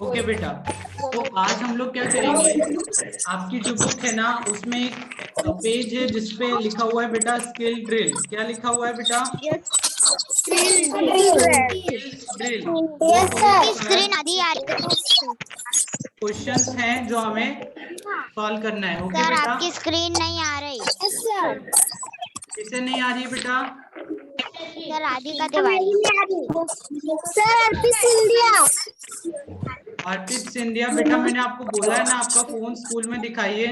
Okay बेटा, तो आज हम लोग क्या करेंगे, आपकी जो बुक है ना उसमें एक पेज है जिसपे लिखा हुआ है बेटा स्किल ड्रिल। क्या लिखा हुआ है बेटा? ड्रिल। क्वेश्चंस हैं जो हमें सॉल्व करना है। ओके बेटा, आपकी स्क्रीन नहीं आ रही। किसे नहीं आ रही है बेटा? सर राधिका तिवारी। सर अर्पित सिंधिया। अर्पित सिंधिया। बेटा मैंने आपको बोला है ना आपका फोन स्कूल में दिखाइए।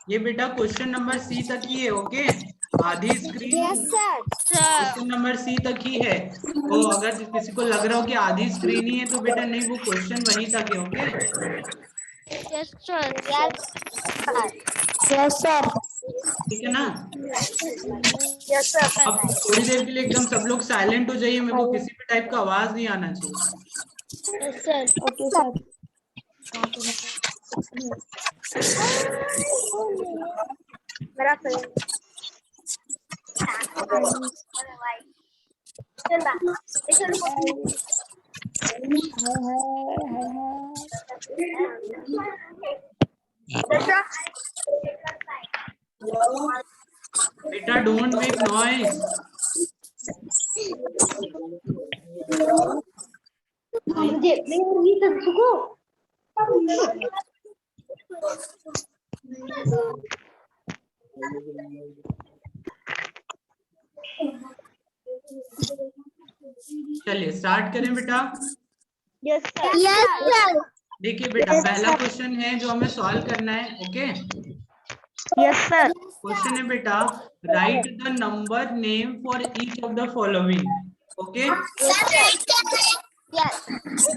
ये बेटा क्वेश्चन नंबर सी तक ही है। ओके, आधी स्क्रीन क्वेश्चन नंबर सी तक ही है। तो अगर किसी को लग रहा हो कि आधी स्क्रीन ही है तो बेटा नहीं, वो क्वेश्चन वहीं तक है। Okay yes sir. ठीक है ना? Yes sir. अब थोड़ी देर के लिए एकदम सब लोग साइलेंट हो जाइए, मेरे को किसी भी टाइप का आवाज नहीं आना चाहिए। Yes sir. Okay sir. मेरा बेटा डोंट मेक नॉइज। चलिए स्टार्ट करें बेटा। Yes sir. देखिए बेटा, पहला क्वेश्चन है जो हमें सॉल्व करना है। Okay, yes sir. क्वेश्चन है बेटा, right the number name for each of the following. Okay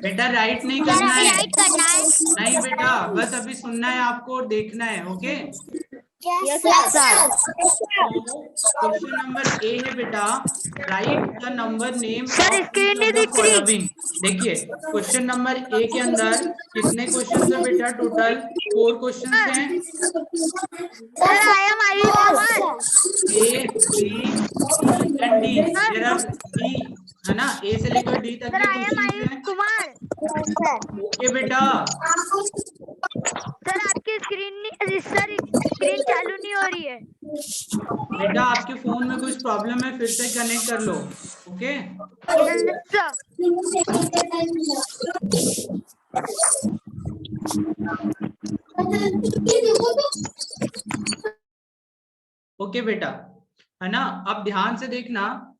बेटा, राइट नहीं करना है। नहीं बेटा, बस अभी सुनना है आपको और देखना है। Okay, yes sir. Question number A है बेटा, right the number name sir of each screen of नहीं द दिख रही। फॉलोइंग। देखिए क्वेश्चन नंबर ए के अंदर कितने क्वेश्चन है बेटा? टोटल 4 क्वेश्चन हैं। Sir I am Ayush Kumar. A B C and D. D है ना, ए से लेकर डी तक सर के आई एम क्वेश्चन आयुष हैं। कुमार। ओके बेटा, सर आपकी स्क्रीन चालू नहीं हो रही है। बेटा आपके फोन में कुछ प्रॉब्लम है, फिर से कनेक्ट कर लो। ओके ओके बेटा, है ना? अब ध्यान से देखना,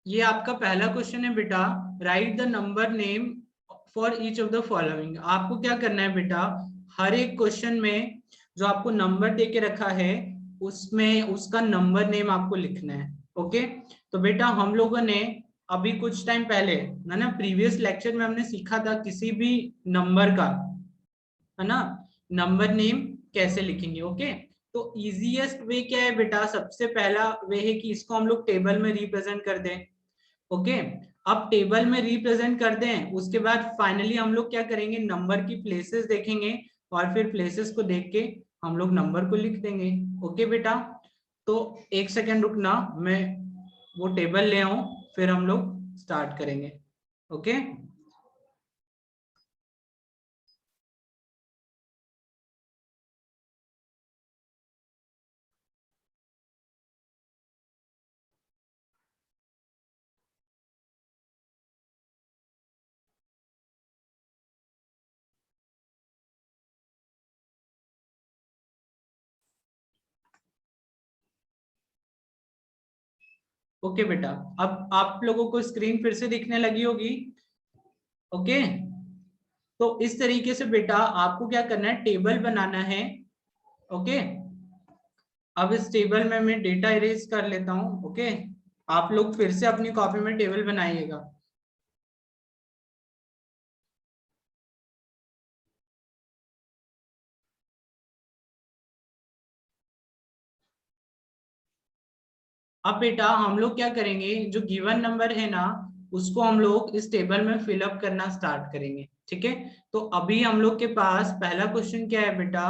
ये आपका पहला क्वेश्चन है बेटा, right the number name for each of the following. आपको क्या करना है बेटा, हर एक क्वेश्चन में जो आपको नंबर दे के रखा है उसमें उसका नंबर नेम आपको लिखना है। ओके, तो बेटा हम लोगों ने अभी कुछ टाइम पहले है ना, प्रीवियस लेक्चर में हमने सीखा था किसी भी नंबर का, है ना, नंबर नेम कैसे लिखेंगे। ओके, तो इजीएस्ट वे क्या है बेटा, सबसे पहला वे है कि इसको हम लोग टेबल में रिप्रेजेंट कर दें। ओके, अब टेबल में रिप्रेजेंट कर दें, उसके बाद फाइनली हम लोग क्या करेंगे, नंबर की प्लेसेस देखेंगे और फिर प्लेसेस को देख के हम लोग नंबर को लिख देंगे। ओके बेटा, तो एक सेकेंड रुकना, मैं वो टेबल ले आऊं फिर हम लोग स्टार्ट करेंगे। ओके ओके बेटा, अब आप लोगों को स्क्रीन फिर से दिखने लगी होगी। ओके, तो इस तरीके से बेटा आपको क्या करना है, टेबल बनाना है। ओके, अब इस टेबल में मैं डेटा इरेज कर लेता हूं। ओके, आप लोग फिर से अपनी कॉपी में टेबल बनाइएगा। अब बेटा हम लोग क्या करेंगे, जो गिवन नंबर है ना उसको हम लोग इस टेबल में फिलअप करना स्टार्ट करेंगे। ठीक है, तो अभी हम लोग के पास पहला क्वेश्चन क्या है बेटा,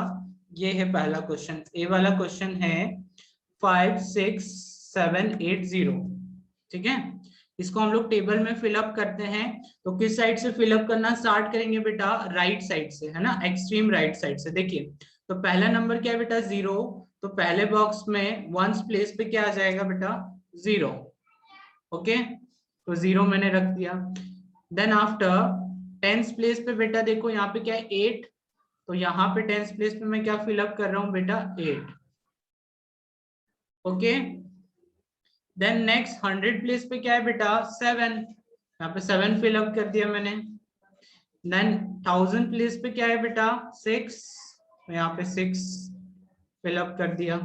ये है पहला क्वेश्चन, ए वाला क्वेश्चन है 56780। ठीक है, इसको हम लोग टेबल में फिलअप करते हैं। तो किस साइड से फिलअप करना स्टार्ट करेंगे बेटा? राइट साइड से, है ना, एक्सट्रीम राइट साइड से। देखिए, तो पहला नंबर क्या है बेटा? 0। तो पहले बॉक्स में वंस प्लेस पे क्या आ जाएगा बेटा? 0। ओके, तो 0 मैंने रख दिया। देन आफ्टर टेंस प्लेस पे बेटा देखो यहाँ पे क्या है? 8। तो यहाँ पे टेंस प्लेस पे मैं क्या फिलअप कर रहा हूँ बेटा? 8। ओके, देन नेक्स्ट 100 प्लेस पे क्या है बेटा? 7। यहाँ पे 7 फिलअप कर दिया मैंने। देन 1000 प्लेस पे क्या है बेटा? 6। तो यहाँ पे 6 फिलअप कर दिया।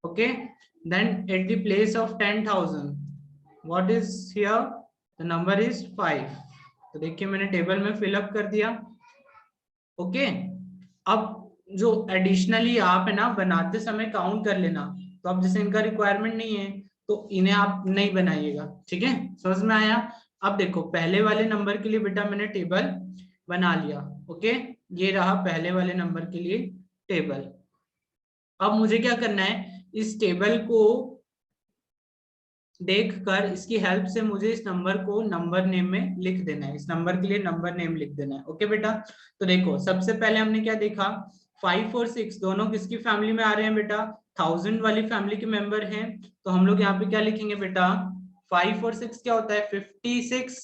Okay, then at the place of 10,000 what is here? The number is 5। तो देखिए मैंने टेबल में फिलअप कर दिया। ओके, अब जो एडिशनली आप है ना बनाते समय काउंट कर लेना। तो अब जैसे इनका रिक्वायरमेंट नहीं है तो इन्हें आप नहीं बनाइएगा। ठीक है, समझ में आया? अब देखो पहले वाले नंबर के लिए बेटा मैंने टेबल बना लिया। ओके, ये रहा पहले वाले नंबर के लिए टेबल। अब मुझे क्या करना है? इस टेबल को देखकर इसकी हेल्प से मुझे इस नंबर को नंबर नेम में लिख देना है। इस नंबर के लिए नंबर नेम लिख देना है। ओके बेटा, तो देखो सबसे पहले हमने क्या देखा? 5 और 6 दोनों किसकी फैमिली में आ रहे हैं बेटा? 1000 वाली फैमिली के मेंबर हैं। तो हम लोग यहाँ पे क्या लिखेंगे बेटा? 5 और 6 क्या होता है? 56।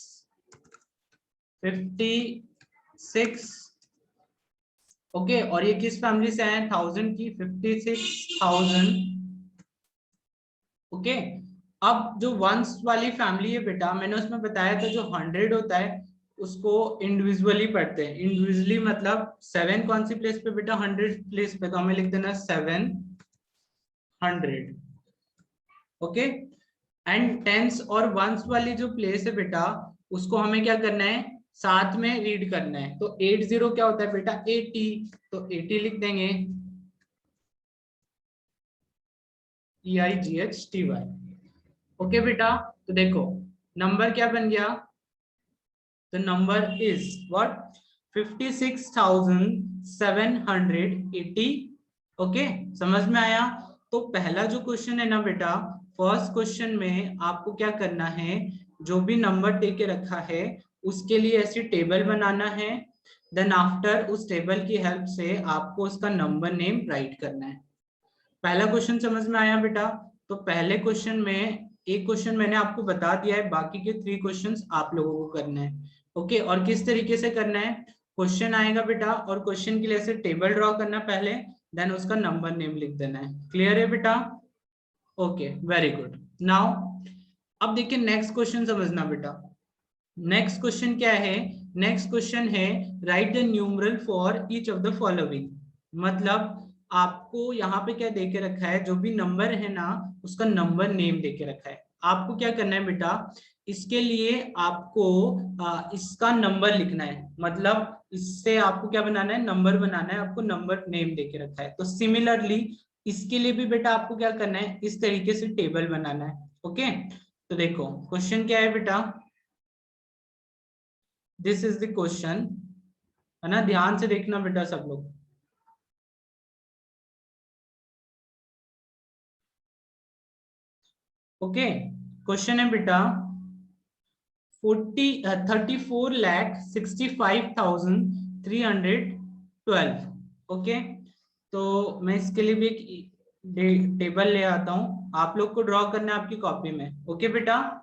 56। ओके, और ये किस फैमिली से आए हैं? 1000 की 56,000। ओके, अब जो वंस वाली फैमिली है बेटा, मैंने उसमें बताया था जो 100 होता है उसको इंडिविजुअली पढ़ते हैं। इंडिविजुअली मतलब 7 कौन सी प्लेस पे बेटा? 100 प्लेस पे, तो हमें लिख देना 700। ओके, एंड टेंस और वंस वाली जो प्लेस है बेटा उसको हमें क्या करना है? साथ में रीड करना है। तो 80 क्या होता है बेटा? 80। तो 80 लिख देंगे, EIGHTY। ओके बेटा, तो देखो नंबर क्या बन गया? The number is what? 56,780। Okay, समझ में आया? तो पहला जो क्वेश्चन है ना बेटा, फर्स्ट क्वेश्चन में आपको क्या करना है? जो भी नंबर दे के रखा है उसके लिए ऐसी टेबल बनाना है। देन आफ्टर उस टेबल की हेल्प से आपको उसका नंबर नेम राइट करना है। पहला क्वेश्चन समझ में आया बेटा? तो पहले क्वेश्चन में एक क्वेश्चन मैंने आपको बता दिया है, बाकी के 3 क्वेश्चंस आप लोगों को करना है। ओके, और किस तरीके से करना है? क्वेश्चन आएगा बेटा और क्वेश्चन के लिए ऐसे टेबल ड्रॉ करना पहले, देन उसका नंबर नेम लिख देना है। क्लियर है बेटा? Okay, very good. नाउ अब देखिए नेक्स्ट क्वेश्चन समझना बेटा। नेक्स्ट क्वेश्चन क्या है? नेक्स्ट क्वेश्चन है right the numeral for each of the following. मतलब आपको यहाँ पे क्या देके रखा है? जो भी नंबर है ना उसका नंबर नेम देके रखा है। आपको क्या करना है बेटा? इसके लिए आपको इसका नंबर लिखना है। मतलब इससे आपको क्या बनाना है? नंबर बनाना है। आपको नंबर नेम देके रखा है। तो सिमिलरली इसके लिए भी बेटा आपको क्या करना है? इस तरीके से टेबल बनाना है। ओके, तो देखो क्वेश्चन क्या है बेटा? दिस इज द क्वेश्चन, है ना, ध्यान से देखना बेटा सब लोग। ओके, क्वेश्चन है बेटा 34,65,312। ओके, तो मैं इसके लिए भी एक टेबल ले आता हूं, आप लोग को ड्रॉ करना है आपकी कॉपी में। ओके बेटा,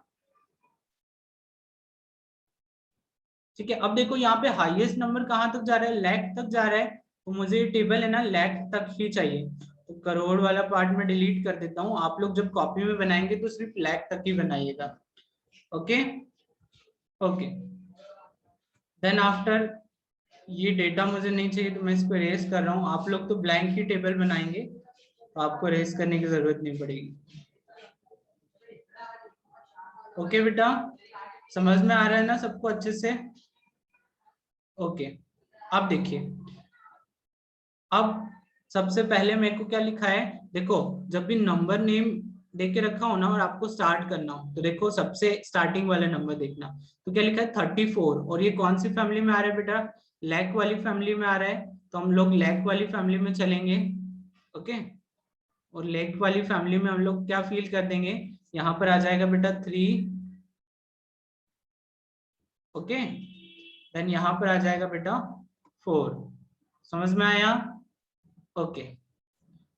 ठीक है। अब देखो यहाँ पे हाईएस्ट नंबर कहाँ तक जा रहा है? लाख तक जा रहा है। तो मुझे ये टेबल है ना लाख तक ही चाहिए। तो करोड़ वाला पार्ट में डिलीट कर देता हूँ। आप लोग जब कॉपी में बनाएंगे तो सिर्फ लाख तक ही बनाइएगा। ओके ओके, देन आफ्टर ये डेटा मुझे नहीं चाहिए तो मैं इसको इरेज कर रहा हूँ। आप लोग तो ब्लैंक ही टेबल बनाएंगे तो आपको इरेज करने की जरूरत नहीं पड़ेगी। ओके बेटा, समझ में आ रहा है ना सबको अच्छे से? ओके, अब देखिए, अब सबसे पहले मेरे को क्या लिखा है? देखो जब भी नंबर नेम देके रखा हो ना और आपको स्टार्ट करना हो तो देखो सबसे स्टार्टिंग वाला नंबर देखना। तो क्या लिखा है? 34। और ये कौन सी फैमिली में आ रहा है बेटा? लैख वाली फैमिली में आ रहा है तो हम लोग लैख वाली फैमिली में चलेंगे। ओके, और लैख वाली फैमिली में हम लोग क्या फील कर देंगे, यहाँ पर आ जाएगा बेटा 3। ओके, देन यहाँ पर आ जाएगा बेटा 4। समझ में आया? ओके,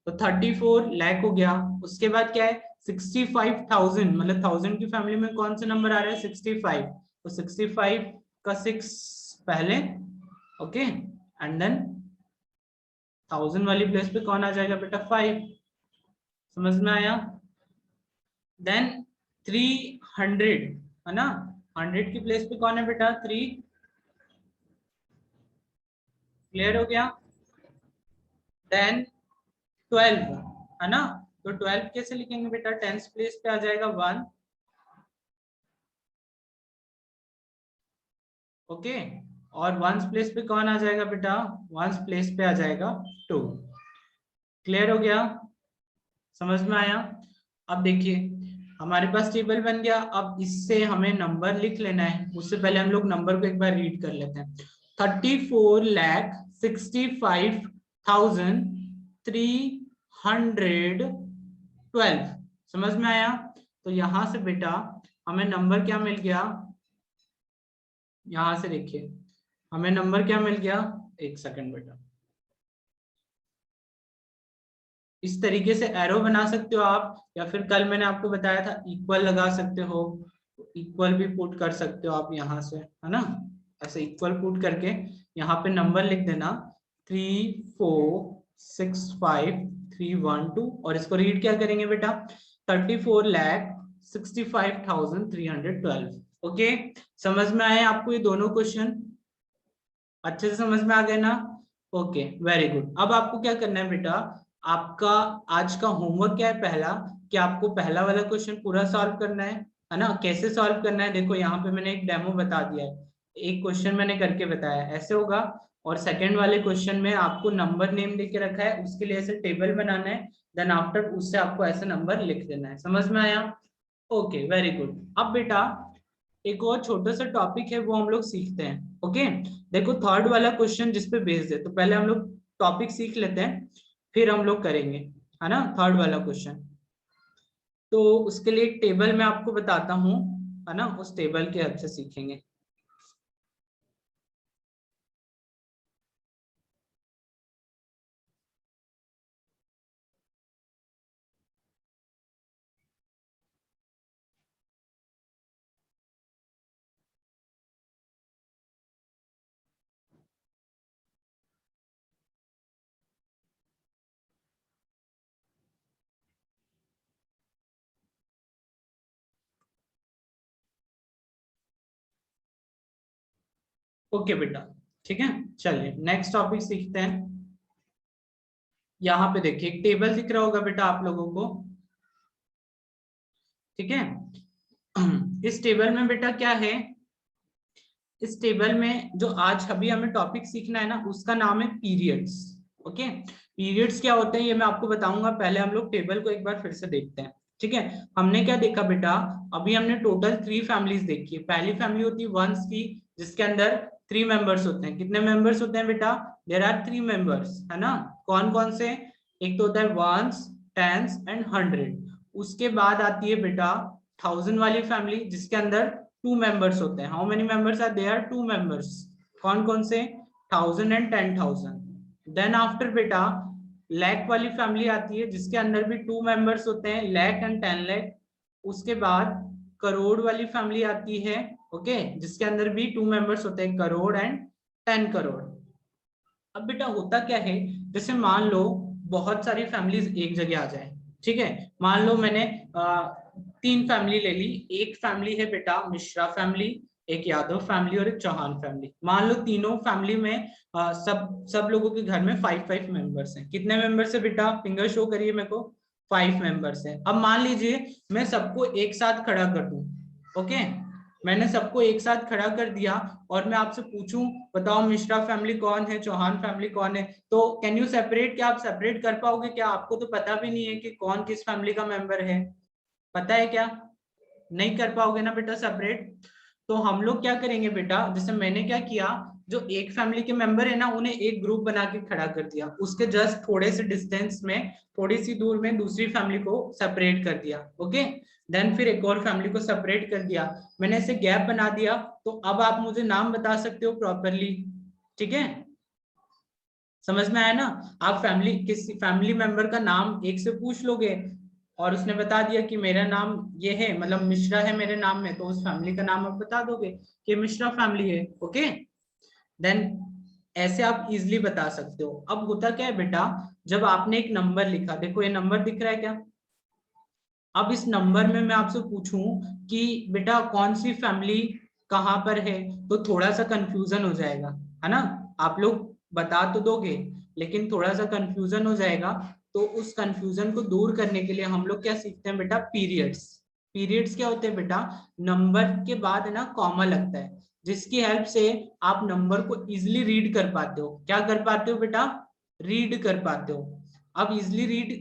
तो 34 लाख हो गया। उसके बाद क्या है 65,000, मतलब 1000 की फैमिली में कौन सा नंबर आ रहा है 65, तो 65 का 6 पहले। ओके, एंड देन 1000 वाली प्लेस पे कौन आ जाएगा बेटा 5। समझ में आया? देन 300 है ना, 100 की प्लेस पे कौन है बेटा 3। क्लियर हो गया? देन 12 है ना, तो 12 कैसे लिखेंगे बेटा, 10th प्लेस पे आ जाएगा 1। ओके, और 1st प्लेस पे कौन आ जाएगा बेटा, 1st प्लेस पे आ जाएगा 2। क्लियर हो गया? समझ में आया? अब देखिए हमारे पास टेबल बन गया। अब इससे हमें नंबर लिख लेना है, उससे पहले हम लोग नंबर को एक बार रीड कर लेते हैं। 34,65,312। समझ में आया? तो यहां से बेटा हमें नंबर क्या मिल गया, यहां से देखिए हमें नंबर क्या मिल गया, एक सेकंड बेटा, इस तरीके से एरो बना सकते हो आप, या फिर कल मैंने आपको बताया था इक्वल लगा सकते हो, इक्वल भी पुट कर सकते हो आप यहाँ से, है ना। ऐसे इक्वल पुट करके यहाँ पे नंबर लिख देना 34,65,312, और इसको रीड क्या करेंगे बेटा 34,65,312। ओके, समझ में आए आपको ये दोनों क्वेश्चन? अच्छे से समझ में आ गए ना? Okay, very good. अब आपको क्या करना है बेटा, आपका आज का होमवर्क क्या है, पहला कि आपको पहला वाला क्वेश्चन पूरा सॉल्व करना है ना। कैसे सॉल्व करना है, देखो यहाँ पे मैंने एक डेमो बता दिया है, एक क्वेश्चन मैंने करके बताया, ऐसे होगा। और सेकंड वाले क्वेश्चन में आपको नंबर नेम देके रखा है, उसके लिए ऐसे टेबल बनाना है, देन आफ्टर उससे आपको ऐसे नंबर लिख देना है। समझ में आया? Okay, very good. अब बेटा एक और छोटा सा टॉपिक है वो हम लोग सीखते हैं। ओके, देखो थर्ड वाला क्वेश्चन जिसपे बेस्ड है, तो पहले हम लोग टॉपिक सीख लेते हैं, फिर हम लोग करेंगे, है ना, थर्ड वाला क्वेश्चन। तो उसके लिए एक टेबल मैं आपको बताता हूँ, है ना, उस टेबल के हेल्प से सीखेंगे। ओके बेटा, ठीक है, चलिए नेक्स्ट टॉपिक सीखते हैं। यहाँ पे देखिए एक टेबल दिख रहा होगा बेटा आप लोगों को, ठीक है। इस टेबल में बेटा क्या है, इस टेबल में जो आज अभी हमें टॉपिक सीखना है ना, उसका नाम है पीरियड्स। ओके, पीरियड्स क्या होते हैं ये मैं आपको बताऊंगा, पहले हम लोग टेबल को एक बार फिर से देखते हैं। ठीक है, हमने क्या देखा बेटा, अभी हमने टोटल 3 फैमिलीज देखी है। पहली फैमिली होती है वंस की, जिसके अंदर 3 मेंबर्स होते हैं। कितने मेंबर्स होते हैं बेटा, देयर आर 3 मेंबर्स, है ना। कौन कौन से, एक तो होता है वंस, टेंस एंड 100। उसके बाद आती है बेटा 1000 वाली फैमिली, जिसके अंदर 2 मेंबर्स होते हैं। How many members are there, 2 members. कौन कौन से, 1000 एंड 10,000। देन आफ्टर बेटा लैख वाली फैमिली आती है, जिसके अंदर भी 2 मेंबर्स होते हैं, लैख एंड 10 लैख। उसके बाद करोड़ वाली फैमिली आती है, ओके, जिसके अंदर भी 2 मेंबर्स होते हैं, करोड़ एंड 10 करोड़। अब बेटा होता क्या है, जैसे मान लो बहुत सारी फैमिलीज एक जगह आ जाए, ठीक है। मान लो मैंने 3 फैमिली ले ली, एक फैमिली है बेटा मिश्रा फैमिली, एक यादव फैमिली और एक चौहान फैमिली। मान लो तीनों फैमिली में सब लोगों के घर में 5 मेंबर्स हैं। कितने मेंबर्स है बेटा, फिंगर शो करिए मेरे को, 5 मेंबर्स है। अब मान लीजिए मैं सबको एक साथ खड़ा कर दूं, ओके, मैंने सबको एक साथ खड़ा कर दिया और मैं आपसे पूछूं बताओ मिश्रा फैमिली कौन है, चौहान फैमिली कौन है, तो कैन यू सेपरेट, क्या आप सेपरेट कर पाओगे क्या? आपको तो पता भी नहीं है कि कौन किस फैमिली का मेंबर है, पता है क्या? नहीं कर पाओगे ना बेटा सेपरेट। तो हम लोग क्या करेंगे बेटा, जैसे मैंने क्या किया, जो एक फैमिली के मेंबर है ना, उन्हें एक ग्रुप बना के खड़ा कर दिया, उसके जस्ट थोड़े से डिस्टेंस में, थोड़ी सी दूर में दूसरी फैमिली को सेपरेट कर दिया। ओके, देन फिर एक और फैमिली को सेपरेट कर दिया, मैंने ऐसे गैप बना दिया। तो अब आप मुझे नाम बता सकते हो प्रॉपरली, ठीक है, समझ में आया ना। आप किसी फैमिली मेंबर का नाम एक से पूछ लोगे और उसने बता दिया कि मेरा नाम ये है, मतलब मिश्रा है मेरे नाम में, तो उस फैमिली का नाम आप बता दोगे कि मिश्रा फैमिली है। ओके, देन ऐसे आप इजिली बता सकते हो। अब होता क्या है बेटा, जब आपने एक नंबर लिखा, देखो ये नंबर दिख रहा है क्या, अब इस नंबर में मैं आपसे पूछूं कि बेटा कौन सी फैमिली कहां पर है, तो थोड़ा सा कंफ्यूजन हो जाएगा, है ना। आप लोग बता तो दोगे लेकिन थोड़ा सा कंफ्यूजन हो जाएगा। तो उस कंफ्यूजन को दूर करने के लिए हम लोग क्या सीखते हैं बेटा, पीरियड्स। पीरियड्स क्या होते हैं बेटा, नंबर के बाद है ना कॉमा लगता है, जिसकी हेल्प से आप नंबर को इजिली रीड कर पाते हो। क्या कर पाते हो बेटा, रीड कर पाते हो। अब इजिली रीड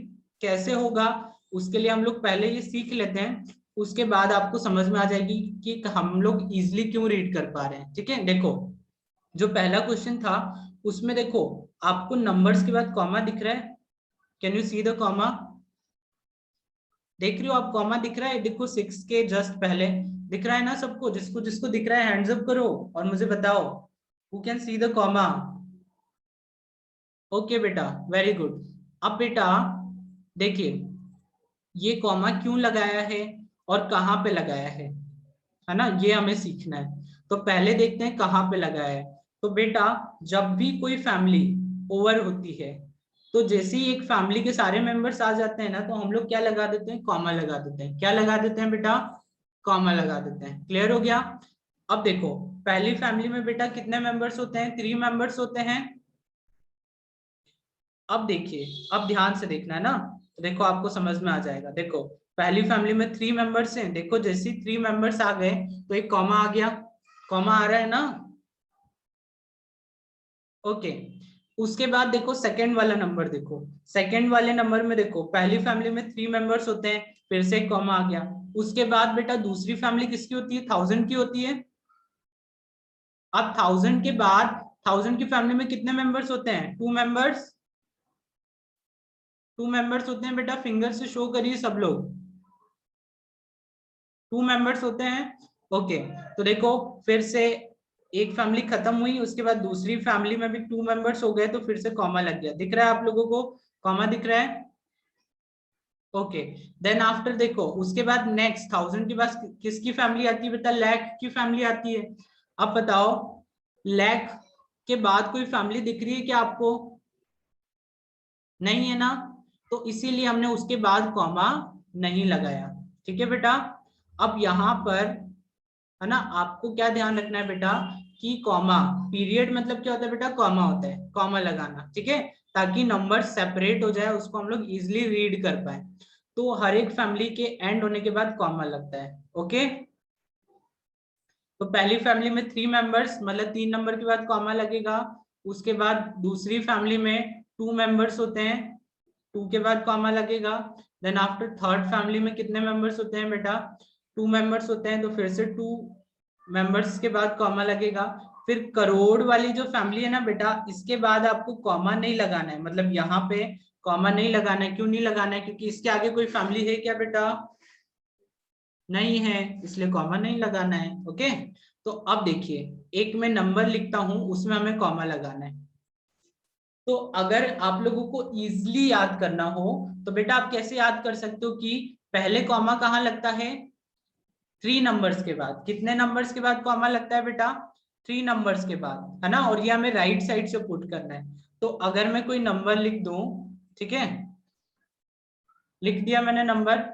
कैसे होगा, उसके लिए हम लोग पहले ये सीख लेते हैं, उसके बाद आपको समझ में आ जाएगी कि हम लोग इजिली क्यों रीड कर पा रहे हैं। ठीक है, देखो जो पहला क्वेश्चन था उसमें देखो आपको नंबर्स के बाद कॉमा दिख रहा है, can you see the comma, देख रहे हो आप कॉमा दिख रहा है, देखो 6 के जस्ट पहले दिख रहा है ना सबको, जिसको जिसको दिख रहा है हैंड्स अप करो और मुझे बताओ, who can see the comma. Okay बेटा, वेरी गुड। अब बेटा देखिए ये कॉमा क्यों लगाया है और कहाँ पे लगाया है ना, ये हमें सीखना है। तो पहले देखते हैं कहाँ पे लगाया है। तो बेटा जब भी कोई फैमिली ओवर होती है, तो जैसे ही एक फैमिली के सारे मेंबर्स आ जाते हैं ना, तो हम लोग क्या लगा देते हैं, कॉमा लगा देते हैं। क्या लगा देते हैं बेटा, कॉमा लगा देते हैं। क्लियर हो गया। अब देखो पहली फैमिली में बेटा कितने मेंबर्स होते हैं, 3 मेंबर्स होते हैं। अब देखिए, अब ध्यान से देखना है ना, तो देखो आपको समझ में आ जाएगा। देखो पहली फैमिली में 3 मेंबर्स हैं, देखो जैसे ही 3 मेंबर्स आ गए तो एक कॉमा आ गया, कॉमा आ रहा है ना। ओके, उसके बाद देखो सेकंड वाला नंबर, देखो सेकंड वाले नंबर में देखो पहली फैमिली में 3 मेंबर्स होते हैं, फिर से एक कॉमा आ गया। उसके बाद बेटा दूसरी फैमिली किसकी होती है, 1000 की होती है। अब 1000 के बाद 1000 की फैमिली में कितने मेंबर्स होते हैं, 2 मेंबर्स, 2 मेंबर्स होते हैं बेटा, फिंगर से शो करिए सब लोग, 2 मेंबर्स होते हैं। ओके, तो देखो फिर से एक फैमिली खत्म हुई, उसके बाद दूसरी फैमिली में भी 2 मेंबर्स हो गए, तो फिर से कॉमा लग गया। दिख रहा है आप लोगों को, कॉमा दिख रहा है। ओके, देन आफ्टर देखो उसके बाद नेक्स्ट 1000 के बाद किसकी फैमिली आती है बेटा, लाख की फैमिली आती है। अब बताओ लाख के बाद कोई फैमिली दिख रही है क्या आपको, नहीं है ना, तो इसीलिए हमने उसके बाद कॉमा नहीं लगाया। ठीक है बेटा। अब यहाँ पर है ना, आपको क्या ध्यान रखना है बेटा कि कॉमा, पीरियड मतलब क्या होता है बेटा, कॉमा होता है, कॉमा लगाना। ठीक है, ताकि नंबर सेपरेट हो जाए, उसको हम लोग इजिली रीड कर पाए। तो हर एक फैमिली के एंड होने के बाद कॉमा लगता है। ओके, तो पहली फैमिली में 3 मेंबर्स, मतलब 3 नंबर के बाद कॉमा लगेगा। उसके बाद दूसरी फैमिली में 2 मेंबर्स होते हैं, 2 के बाद कॉमा लगेगा। देन आफ्टर थर्ड फैमिली में कितने मेंबर्स होते हैं बेटा, 2 मेंबर्स होते हैं, तो फिर से 2 मेंबर्स के बाद कॉमा लगेगा। फिर करोड़ वाली जो फैमिली है ना बेटा, इसके बाद आपको कॉमा नहीं लगाना है, मतलब यहाँ पे कॉमा नहीं लगाना है। क्यों नहीं लगाना है, क्योंकि इसके आगे कोई फैमिली है क्या बेटा, नहीं है, इसलिए कॉमा नहीं लगाना है। ओके, तो अब देखिए एक मैं नंबर लिखता हूं, उसमें हमें कॉमा लगाना है। तो अगर आप लोगों को इजिली याद करना हो तो बेटा आप कैसे याद कर सकते हो कि पहले कॉमा कहाँ लगता है, 3 नंबर्स के बाद। कितने नंबर्स के बाद कॉमा लगता है बेटा, 3 नंबर्स के बाद, है ना। और ये हमें राइट साइड से पुट करना है। तो अगर मैं कोई नंबर लिख दूं, ठीक है, लिख दिया मैंने नंबर।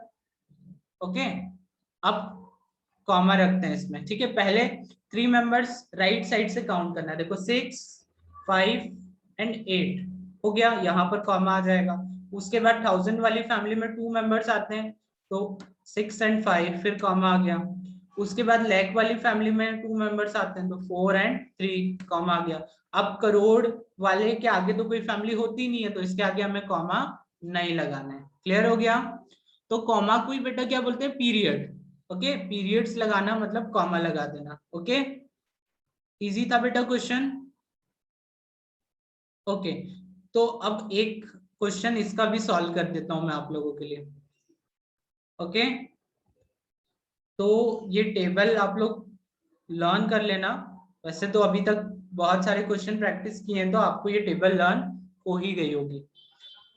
ओके, अब कॉमा रखते हैं इसमें। ठीक है, पहले 3 मेंबर्स राइट साइड से काउंट करना है। देखो 6, 5 एंड 8 हो गया, यहाँ पर कॉमा आ जाएगा। उसके बाद 1000 वाली फैमिली में 2 मेंबर्स आते हैं, तो 6 एंड 5, फिर कॉमा आ गया। उसके बाद लाख वाली फैमिली में 2 मेंबर्स आते हैं, तो 4 एंड 3 कॉमा आ गया। अब करोड़ वाले के आगे तो कोई फैमिली होती नहीं है, तो इसके आगे हमें कॉमा नहीं लगाना है। क्लियर हो गया। तो कॉमा को ही बेटा क्या बोलते हैं, पीरियड। ओके, पीरियड्स लगाना मतलब कॉमा लगा देना। ओके, इजी था बेटा क्वेश्चन? ओके, तो अब एक क्वेश्चन इसका भी सॉल्व कर देता हूं मैं आप लोगों के लिए। ओके, तो ये टेबल आप लोग लर्न कर लेना। वैसे तो अभी तक बहुत सारे क्वेश्चन प्रैक्टिस किए हैं, तो आपको ये टेबल लर्न हो ही गई होगी,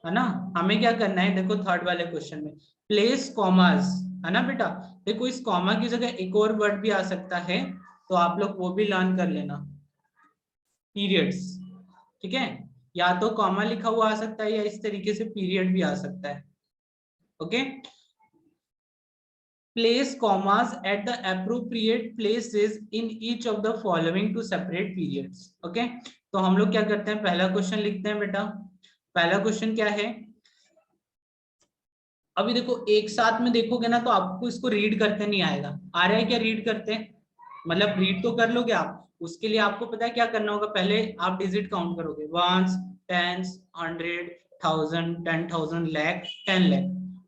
है ना। हमें क्या करना है, देखो थर्ड वाले क्वेश्चन में प्लेस कॉमास, है ना बेटा। देखो इस कॉमा की जगह एक और वर्ड भी आ सकता है, तो आप लोग वो भी लर्न कर लेना, पीरियड्स। ठीक है, या तो कॉमा लिखा हुआ आ सकता है या इस तरीके से पीरियड भी आ सकता है। Okay, place commas at the appropriate places in each of the following to separate periods. Okay, तो हम लोग क्या करते हैं, पहला क्वेश्चन लिखते हैं बेटा। पहला क्वेश्चन क्या है, अभी देखो एक साथ में देखोगे ना तो आपको इसको रीड करते नहीं आएगा। आ रहा है क्या रीड करते हैं, मतलब रीड तो कर लोगे आप। उसके लिए आपको पता है क्या करना होगा, पहले आप डिजिट काउंट करोगे, वंस, टेंस, 100, 1000, 10,000, लाख, 10 लाख।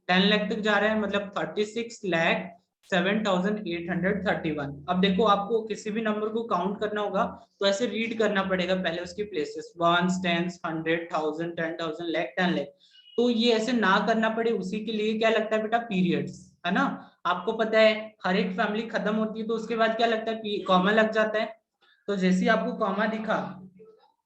10 लाख तक जा रहा है, मतलब 36,07,831। अब देखो आपको किसी भी नंबर को काउंट करना होगा तो ऐसे रीड करना पड़ेगा पहले उसकी places, ones, tens, 100, 1000, 10,000, lakh, 10 lakh. तो ये ऐसे ना करना पड़े उसी के लिए क्या लगता है बेटा, पीरियड्स, है ना। आपको पता है हर एक फैमिली खत्म होती है तो उसके बाद क्या लगता है, कॉमा लग जाता है। तो जैसे ही आपको कॉमा दिखा,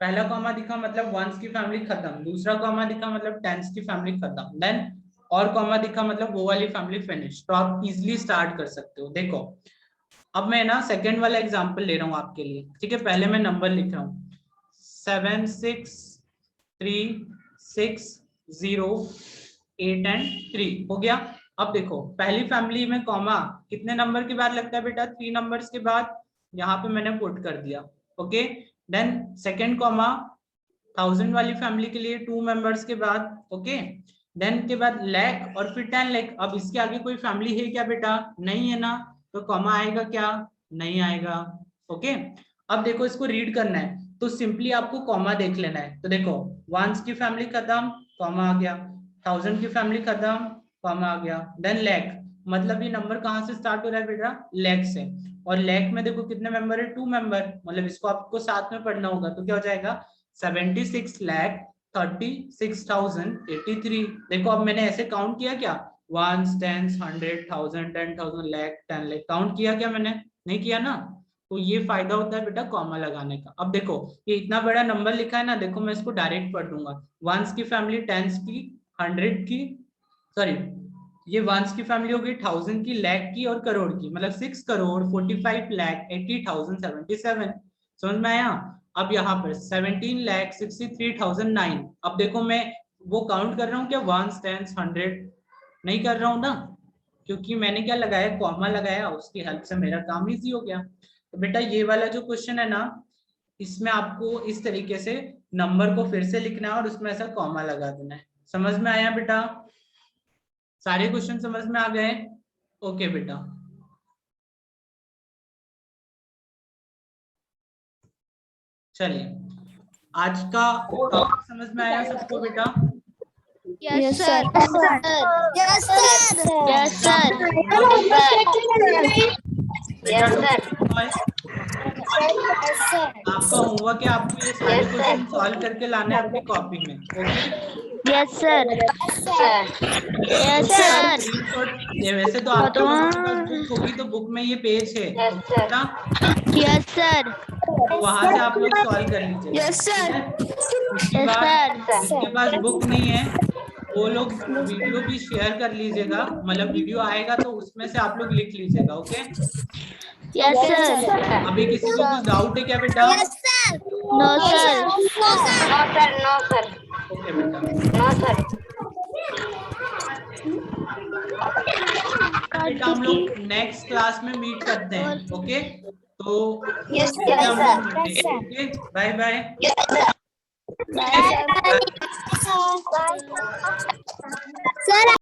पहला कॉमा दिखा मतलब वंस की फैमिली खत्म, दूसरा कॉमा दिखा मतलब टेंस की फैमिली खत्म, देन और कॉमा दिखा मतलब वो वाली फैमिली फिनिश, तो आप इजिली स्टार्ट कर सकते हो। देखो अब मैं ना सेकंड वाला एग्जांपल ले रहा हूँ आपके लिए। ठीक है, पहले मैं नंबर लिख रहा हूँ 76360 8 and 3 हो गया। अब देखो पहली फैमिली में कॉमा कितने नंबर के बाद लगता है बेटा, 3 नंबर्स के बाद, यहाँ पे मैंने पुट कर दिया। ओके, देन सेकंड कॉमा 1000 वाली फैमिली के लिए 2 मेंबर्स के बाद। ओके, देन के बाद लाख और फिर 10 लाख। अब इसके आगे कोई फैमिली है क्या बेटा, नहीं है ना, तो कॉमा आएगा क्या, नहीं आएगा। ओके, अब देखो इसको रीड करना है तो सिंपली आपको कॉमा देख लेना है। तो देखो वंस की फैमिली खत्म, कॉमा आ गया, 1000 की फैमिली खत्म, कॉमा आ गया, देन लाख, मतलब ये नंबर कहाँ से स्टार्ट हो रहा है बेटा, लाख से। और लाख में देखो कितने मेंबर है, 2 मेंबर, मतलब इसको आपको साथ में पढ़ना होगा। तो क्या हो जाएगा 76,36,083। देखो अब मैंने ऐसे काउंट किया क्या, ones, tens, 100, 1000, 10,000, lakh, 10 lakh, count किया क्या मैंने, नहीं किया ना। तो ये फायदा होता है बेटा कॉमा लगाने का। अब देखो ये इतना बड़ा नंबर लिखा है ना, देखो मैं इसको डायरेक्ट पढ़ दूंगा, वंस की फैमिली, टेंस की, 100 की, सॉरी ये वंस की फैमिली होगी, 1000 की, लाख की और करोड़ की, मतलब 6,45,80,077। समझ में आया। अब यहाँ पर 17,63,009। अब देखो मैं वो काउंट कर रहा हूँ क्या, वंस, टेंस, 100 नहीं कर रहा हूँ ना, क्योंकि मैंने क्या लगाया, कॉमा लगाया, उसकी हेल्प से मेरा काम इजी हो गया। तो बेटा ये वाला जो क्वेश्चन है ना, इसमें आपको इस तरीके से नंबर को फिर से लिखना है और उसमें ऐसा कॉमा लगा देना है। समझ में आया बेटा, सारे क्वेश्चन समझ में आ गए। ओके बेटा, चलिए आज का टॉपिक समझ में आया सबको बेटा। Yes sir. Yes sir. Yes sir. आपका होमवर्क है, आपको ये सारे क्वेश्चन सॉल्व करके लाना है अपनी कॉपी में। Okay, yes sir. Yes sir. ये वैसे तो आप लोगों के पास बुक होगी तो बुक में ये पेज है ना, यस सर। तो वहां से आप लोग सॉल्व कर लीजिए। Yes sir. उसके यस बाद सर। जिसके पास बुक नहीं है वो लोग वीडियो भी शेयर कर लीजिएगा, मतलब वीडियो आएगा तो उसमें से आप लोग लिख लीजिएगा। Okay, yes sir. अभी किसी को कुछ डाउट है क्या बेटा? Yes sir. No sir. No sir. Okay बेटा, बेटा हम लोग नेक्स्ट क्लास में मीट करते हैं। ओके, तो ओके, बाय बाय। सर